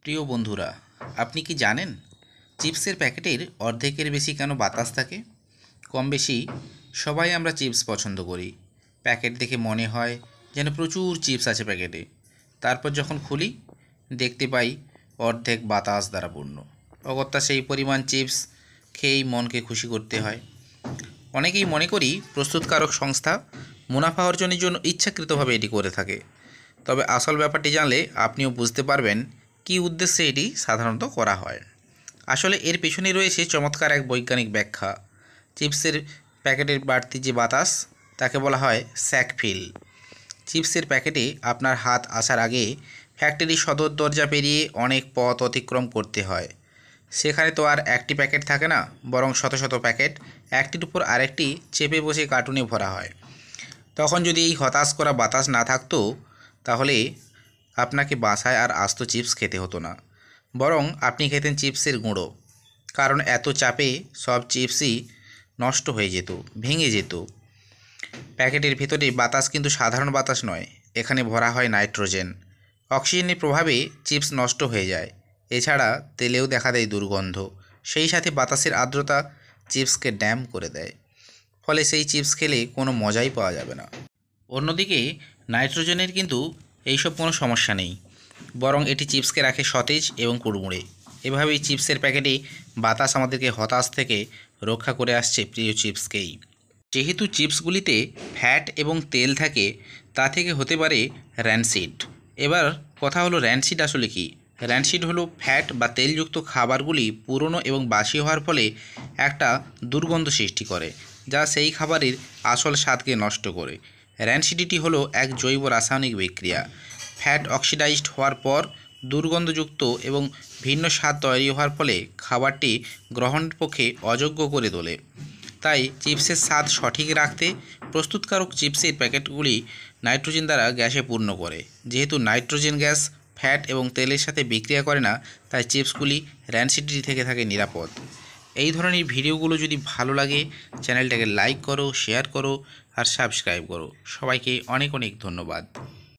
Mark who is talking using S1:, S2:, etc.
S1: প্রিয় বন্ধুরা, আপনি কি জানেন চিপসের প্যাকেটের অর্ধেকের বেশি কেন বাতাস থাকে? কম বেশি সবাই আমরা চিপস পছন্দ করি। প্যাকেট দেখে মনে হয় যেন প্রচুর চিপস আছে প্যাকেটে। তারপর যখন খুলি দেখতে পাই অর্ধেক বাতাস দ্বারা পূর্ণ। অগত্যা সেই পরিমাণ চিপস খেয়েই মনকে খুশি করতে হয়। অনেকেই মনে করি প্রস্তুতকারক সংস্থা মুনাফা অর্জনের জন্য ইচ্ছাকৃতভাবে এটি করে থাকে। তবে আসল ব্যাপারটি জানলে আপনিও বুঝতে পারবেন কী উদ্দেশ্যে এটি সাধারণত করা হয়। আসলে এর পেছনে রয়েছে চমৎকার এক বৈজ্ঞানিক ব্যাখ্যা। চিপসের প্যাকেটের বাড়তি যে বাতাস তাকে বলা হয় স্যাক ফিল। চিপসের প্যাকেটে আপনার হাত আসার আগে ফ্যাক্টরি সদর দরজা পেরিয়ে অনেক পথ অতিক্রম করতে হয়। সেখানে তো আর একটি প্যাকেট থাকে না, বরং শত শত প্যাকেট একটির উপর আরেকটি চেপে বসে কার্টুনে ভরা হয়। তখন যদি এই হতাশ করা বাতাস না থাকতো, তাহলে আপনাকে বাসায় আর আস্ত চিপস খেতে হতো না, বরং আপনি খেতেন চিপসের গুঁড়ো। কারণ এত চাপে সব চিপসই নষ্ট হয়ে যেত, ভেঙে যেত। প্যাকেটের ভেতরে বাতাস কিন্তু সাধারণ বাতাস নয়, এখানে ভরা হয় নাইট্রোজেন। অক্সিজেনের প্রভাবে চিপস নষ্ট হয়ে যায়। এছাড়া তেলেও দেখা দেয় দুর্গন্ধ। সেই সাথে বাতাসের আর্দ্রতা চিপসকে ড্যাম করে দেয়, ফলে সেই চিপস খেলে কোনো মজাই পাওয়া যাবে না। অন্যদিকে নাইট্রোজেনের কিন্তু এইসব কোনো সমস্যা নেই, বরং এটি চিপসকে রাখে সতেজ এবং কুড়মুড়ে। এভাবেই চিপসের প্যাকেটে বাতাস আমাদেরকে হতাশ থেকে রক্ষা করে আসছে প্রিয় চিপসকেই। যেহেতু চিপসগুলিতে ফ্যাট এবং তেল থাকে, তা থেকে হতে পারে র্যানসিড। এবার কথা হলো, র্যানসিড আসলে কি? র্যানসিড হলো ফ্যাট বা তেলযুক্ত খাবারগুলি পুরনো এবং বাসি হওয়ার ফলে একটা দুর্গন্ধ সৃষ্টি করে, যা সেই খাবারের আসল স্বাদকে নষ্ট করে। র্যানসিডিটি হলো এক জৈব রাসায়নিক বিক্রিয়া। ফ্যাট অক্সিডাইজড হওয়ার পর দুর্গন্ধযুক্ত এবং ভিন্ন স্বাদ তৈরি হওয়ার ফলে খাবারটি গ্রহণের পক্ষে অযোগ্য করে তোলে। তাই চিপসের স্বাদ সঠিক রাখতে প্রস্তুতকারক চিপসের প্যাকেটগুলি নাইট্রোজেন দ্বারা গ্যাসে পূর্ণ করে। যেহেতু নাইট্রোজেন গ্যাস ফ্যাট এবং তেলের সাথে বিক্রিয়া করে না, তাই চিপসগুলি র্যানসিডিটি থেকে থাকে নিরাপদ। এই ধরনের ভিডিওগুলো যদি ভালো লাগে, চ্যানেলটাকে লাইক করো, শেয়ার করো আর সাবস্ক্রাইব করো। সবাইকে অনেক অনেক ধন্যবাদ।